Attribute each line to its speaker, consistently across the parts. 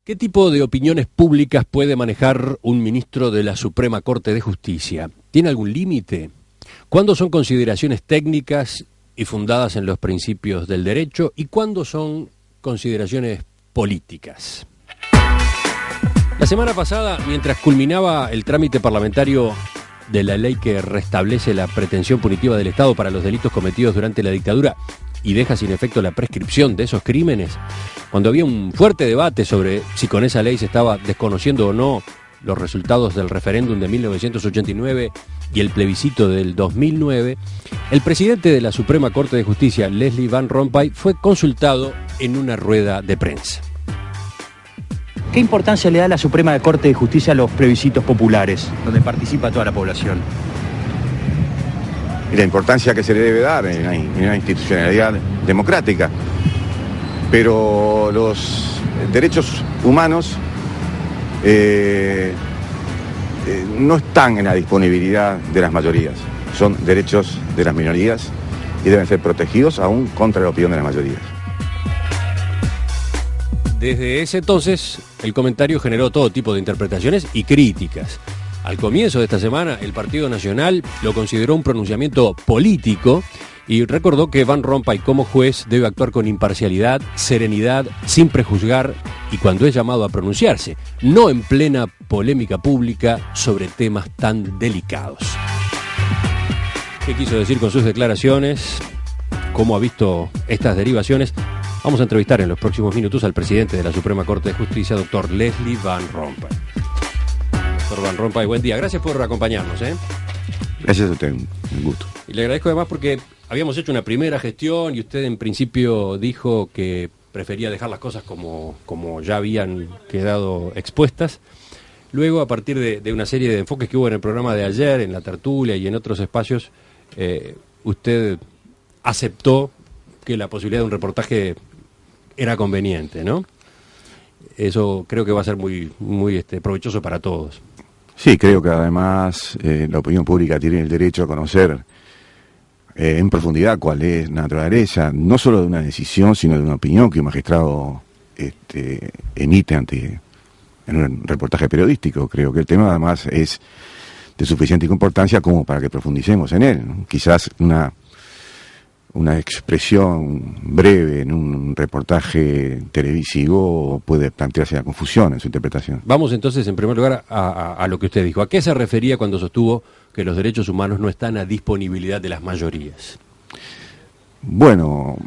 Speaker 1: ¿Qué tipo de opiniones públicas puede manejar un ministro de la Suprema Corte de Justicia? ¿Tiene algún límite? ¿Cuándo son consideraciones técnicas y fundadas en los principios del derecho? ¿Y cuándo son consideraciones políticas? La semana pasada, mientras culminaba el trámite parlamentario de la ley que restablece la pretensión punitiva del Estado para los delitos cometidos durante la dictadura y deja sin efecto la prescripción de esos crímenes, cuando había un fuerte debate sobre si con esa ley se estaba desconociendo o no los resultados del referéndum de 1989 y el plebiscito del 2009, el presidente de la Suprema Corte de Justicia, Leslie Van Rompuy, fue consultado en una rueda de prensa.
Speaker 2: ¿Qué importancia le da la Suprema Corte de Justicia a los plebiscitos populares, donde participa toda la población?
Speaker 3: Y la importancia que se le debe dar en una institucionalidad democrática. Pero los derechos humanos no están en la disponibilidad de las mayorías. Son derechos de las minorías y deben ser protegidos aún contra la opinión de las mayorías.
Speaker 1: Desde ese entonces, el comentario generó todo tipo de interpretaciones y críticas. Al comienzo de esta semana, el Partido Nacional lo consideró un pronunciamiento político y recordó que Van Rompuy, como juez, debe actuar con imparcialidad, serenidad, sin prejuzgar y cuando es llamado a pronunciarse, no en plena polémica pública sobre temas tan delicados. ¿Qué quiso decir con sus declaraciones? ¿Cómo ha visto estas derivaciones? Vamos a entrevistar en los próximos minutos al presidente de la Suprema Corte de Justicia, doctor Leslie Van Rompuy. Doctor Van Rompuy, buen día. Gracias por acompañarnos.
Speaker 3: Gracias a usted, un gusto.
Speaker 1: Y le agradezco además porque habíamos hecho una primera gestión y usted en principio dijo que prefería dejar las cosas como ya habían quedado expuestas. Luego, a partir de una serie de enfoques que hubo en el programa de ayer, en la tertulia y en otros espacios, usted aceptó que la posibilidad de un reportaje era conveniente, ¿no? Eso creo que va a ser muy provechoso para todos.
Speaker 3: Sí, creo que además la opinión pública tiene el derecho a conocer en profundidad cuál es la naturaleza, no solo de una decisión, sino de una opinión que un magistrado emite en un reportaje periodístico. Creo que el tema además es de suficiente importancia como para que profundicemos en él, ¿no? Quizás una expresión breve en un reportaje televisivo puede plantearse la confusión en su interpretación.
Speaker 1: Vamos entonces, en primer lugar, a lo que usted dijo. ¿A qué se refería cuando sostuvo que los derechos humanos no están a disponibilidad de las mayorías?
Speaker 3: Bueno,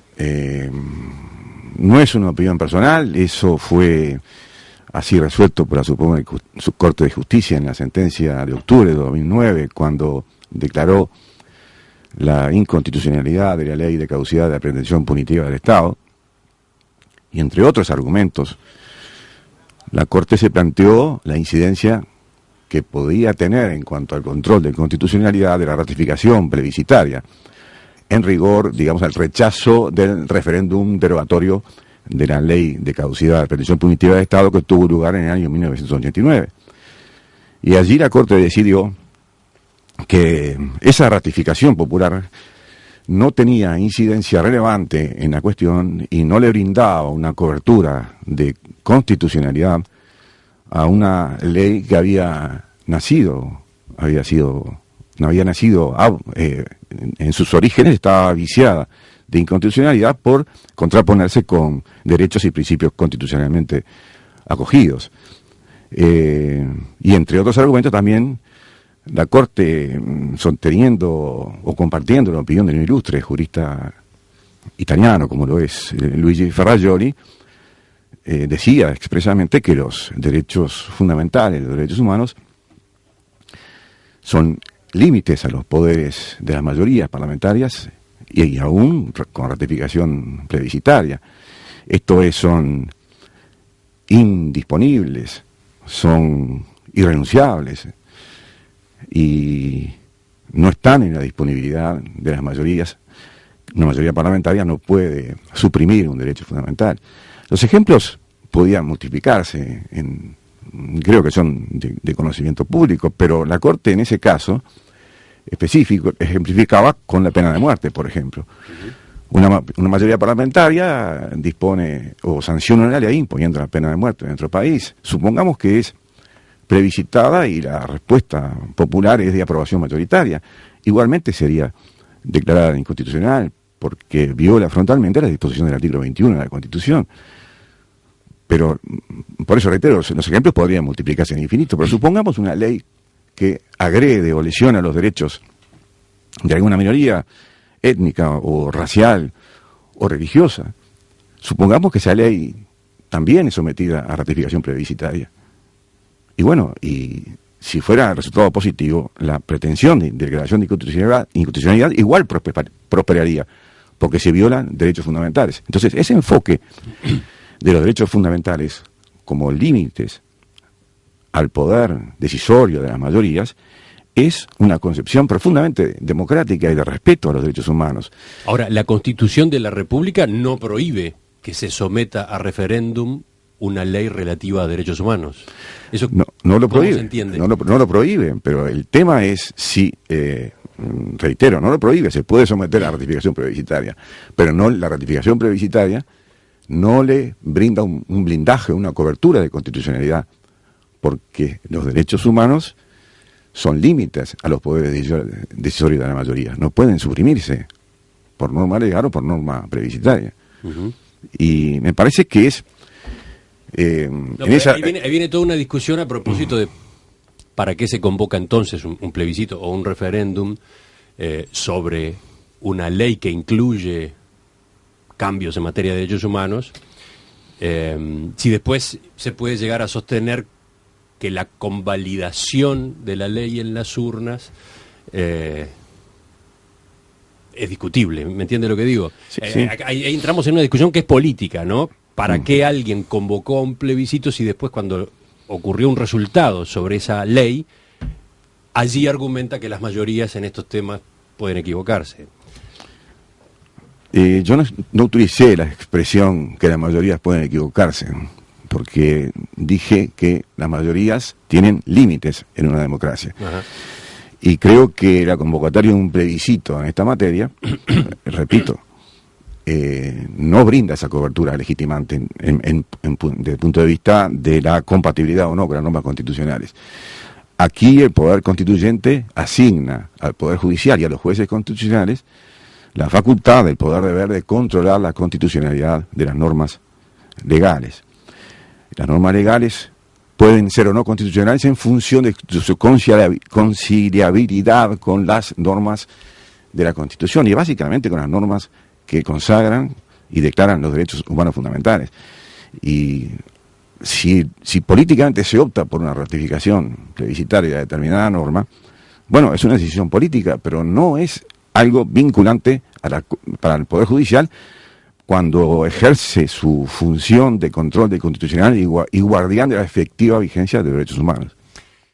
Speaker 3: no es una opinión personal, eso fue así resuelto por la Suprema Corte de Justicia en la sentencia de octubre de 2009, cuando declaró la inconstitucionalidad de la ley de caducidad de la pretensión punitiva del Estado, y entre otros argumentos, la Corte se planteó la incidencia que podía tener en cuanto al control de constitucionalidad de la ratificación plebiscitaria, en rigor, digamos, al rechazo del referéndum derogatorio de la ley de caducidad de la pretensión punitiva del Estado que tuvo lugar en el año 1989. Y allí la Corte decidió que esa ratificación popular no tenía incidencia relevante en la cuestión y no le brindaba una cobertura de constitucionalidad a una ley que en sus orígenes estaba viciada de inconstitucionalidad por contraponerse con derechos y principios constitucionalmente acogidos. Y entre otros argumentos también, la Corte, sosteniendo o compartiendo la opinión de un ilustre jurista italiano, como lo es Luigi Ferrajoli, decía expresamente que los derechos fundamentales, los derechos humanos, son límites a los poderes de las mayorías parlamentarias y aún con ratificación plebiscitaria. Son indisponibles, son irrenunciables y no están en la disponibilidad de las mayorías. Una mayoría parlamentaria no puede suprimir un derecho fundamental. Los ejemplos podían multiplicarse, creo que son de conocimiento público, pero la Corte en ese caso específico ejemplificaba con la pena de muerte, por ejemplo. una mayoría parlamentaria dispone o sanciona una ley imponiendo la pena de muerte en nuestro país. Supongamos que es plebiscitada y la respuesta popular es de aprobación mayoritaria. Igualmente sería declarada inconstitucional porque viola frontalmente la disposición del artículo 21 de la Constitución. Pero, por eso reitero, los ejemplos podrían multiplicarse en infinito, pero supongamos una ley que agrede o lesiona los derechos de alguna minoría étnica o racial o religiosa. Supongamos que esa ley también es sometida a ratificación plebiscitaria. Y bueno, y si fuera resultado positivo, la pretensión de declaración de inconstitucionalidad igual prosperaría, porque se violan derechos fundamentales. Entonces, ese enfoque de los derechos fundamentales como límites al poder decisorio de las mayorías es una concepción profundamente democrática y de respeto a los derechos humanos.
Speaker 1: Ahora, la Constitución de la República no prohíbe que se someta a referéndum una ley relativa a derechos humanos. Eso
Speaker 3: no lo prohíbe.
Speaker 1: ¿Cómo se entiende?
Speaker 3: No lo prohíbe, pero el tema es si, reitero, no lo prohíbe, se puede someter a ratificación plebiscitaria, pero no, la ratificación plebiscitaria no le brinda un blindaje, una cobertura de constitucionalidad, porque los derechos humanos son límites a los poderes decisorios de la mayoría, no pueden suprimirse por norma legal o por norma plebiscitaria. Uh-huh. Y me parece que es
Speaker 1: ahí viene toda una discusión a propósito de para qué se convoca entonces un plebiscito o un referéndum sobre una ley que incluye cambios en materia de derechos humanos, si después se puede llegar a sostener que la convalidación de la ley en las urnas es discutible. ¿Me entiende lo que digo?
Speaker 3: Sí.
Speaker 1: Ahí entramos en una discusión que es política, ¿no? ¿Para qué alguien convocó a un plebiscito si después cuando ocurrió un resultado sobre esa ley, allí argumenta que las mayorías en estos temas pueden equivocarse?
Speaker 3: Yo no utilicé la expresión que las mayorías pueden equivocarse, porque dije que las mayorías tienen límites en una democracia. Ajá. Y creo que la convocatoria de un plebiscito en esta materia, repito, no brinda esa cobertura legitimante desde el punto de vista de la compatibilidad o no con las normas constitucionales. Aquí el Poder Constituyente asigna al Poder Judicial y a los jueces constitucionales la facultad del poder deber de controlar la constitucionalidad de las normas legales. Las normas legales pueden ser o no constitucionales en función de su conciliabilidad con las normas de la Constitución y básicamente con las normas que consagran y declaran los derechos humanos fundamentales. Y si políticamente se opta por una ratificación plebiscitaria de determinada norma, bueno, es una decisión política, pero no es algo vinculante para el Poder Judicial cuando ejerce su función de control de constitucional y guardián de la efectiva vigencia de derechos humanos.